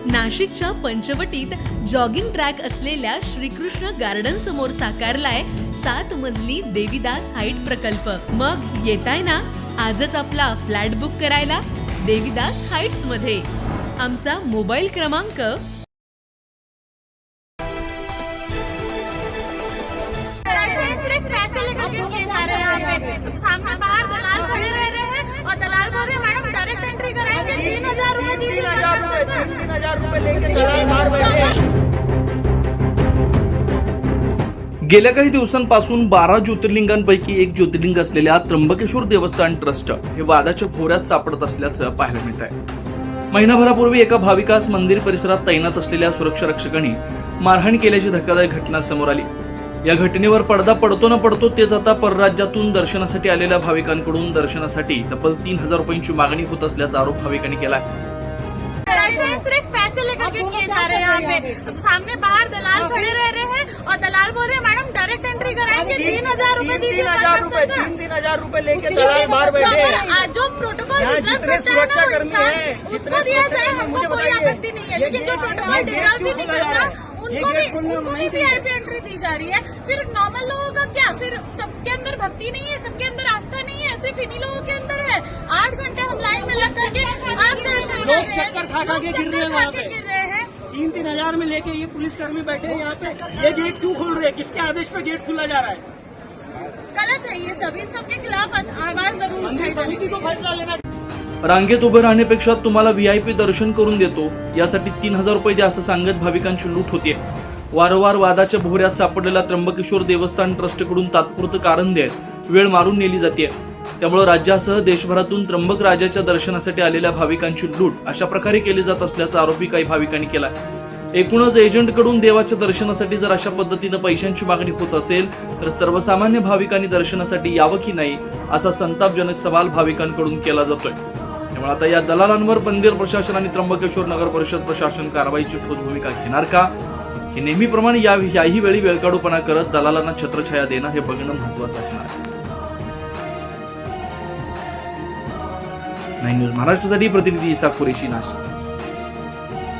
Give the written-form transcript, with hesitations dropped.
नाशिकच्या पंचवटीत jogging track असलेल्या Shrikrishna garden समोर साकारलाय 7 मजली देवीदास हाईट प्रकल्प। मग येताय ना आजच आपला फ्लॅट बुक करायला देवीदास हाईट्स मध्ये। आमचा मोबाईल क्रमांक सिर्फ पैसे लेकर के जा रहे हैं। यहाँ पे सामने बाहर दलाल खड़े रह रहे हैं और दलाल बोल रहे हैं मैडम डायरेक्ट एंट्री कराएंगे 3000 रुपए दीजिए। 3000 रुपए लेके गेल्या काही दिवसांपासून 12 ज्योतिर्लिंगांपैकी एक ज्योतिर्लिंग असलेल्या त्र्यंबकेश्वर देवस्थान ट्रस्ट हे वादाच्या भोवऱ्यात सापडत असल्याचं पाहायला मिळत आहे। महिनाभरापूर्वी एका भाविकास मंदिर परिसरात तैनात असलेल्या सुरक्षा रक्षकांनी मारहाण केल्याची धक्कादायक घटना समोर आली। या घटनेवर पडदा पडतो न पडतो तेच आता परराज्यातून दर्शनासाठी आलेल्या भाविकांकडून दर्शनासाठी तब्बल 3000 रुपयांची मागणी होत असल्याचा आरोप भाविकांनी केला। सिर्फ पैसे लेकर के जा रहे हैं। यहाँ पे सामने बाहर दलाल खड़े रह रहे हैं और दलाल बोल रहे हैं मैडम डायरेक्ट एंट्री कराएंगे 3000 रुपए दीजिए। 3000 रुपए लेके दलाल बाहर बैठे। जो प्रोटोकॉल जितने सुरक्षा कर्मी हैं उसको दिया जाए, हमको कोई आपत्ति नहीं है, लेकिन जो प्रोटोकॉल डिजर्व भी नहीं करता उनको भी वीआईपी एंट्री दी जा रही है। फिर नॉर्मल लोगों का क्या? फिर सबके अंदर भक्ति नहीं है, सबके अंदर आस्था नहीं है, सिर्फ इन्हीं लोगों के अंदर है। 8 घंटे हम लाइन में लग करके आप दर्शन कर रहे हैं, चक्कर खा के गिर रहे हैं वहाँ पे। 3-3 हजार में लेके ये पुलिसकर्मी बैठे हैं यहाँ पे। ये गेट क्यों खोल रहे हैं? किसके आदेश पे गेट खुला जा रहा है? गलत है ये सब। इन सबके खिलाफ आवाज जरूर मंदिर समिति को फैसला लेना। रांगेत उभे राहण्यापेक्षा तुम्हाला व्हीआयपी दर्शन करून देतो यासाठी 3000 रुपये द्या असं सांगत भाविकांची लूट होते। वारंवार वादाच्या भोवऱ्यात सापडलेल्या त्र्यंबकेश्वर देवस्थान ट्रस्टकडून तात्पुरतं कारण देत वेळ मारून नेली जाते। त्यामुळे राज्यासह देशभरातून त्र्यंबक राजाच्या दर्शनासाठी आलेल्या भाविकांची लूट अशा प्रकारे केली जात असल्याचा आरोपही काही भाविकांनी केला। एकूणच एजंटकडून देवाच्या दर्शनासाठी जर अशा पद्धतीनं पैशांची मागणी होत असेल तर सर्वसामान्य भाविकांनी दर्शनासाठी यावं की नाही असा संतापजनक सवाल भाविकांकडून केला जातोय। त्यामुळे आता या दलालांवर मंदिर प्रशासन आणि त्र्यंबकेश्वर नगर परिषद प्रशासन कारवाईची ठोस भूमिका घेणार का, हे नेहमीप्रमाणे याही वेळी वेळकाढूपणा करत दलालांना छत्रछाया देणं हे बघणं महत्वाचं असणार आहे। 9 न्यूज महाराष्ट्रासाठी प्रतिनिधी इसाक कुरेशी, नाशिक।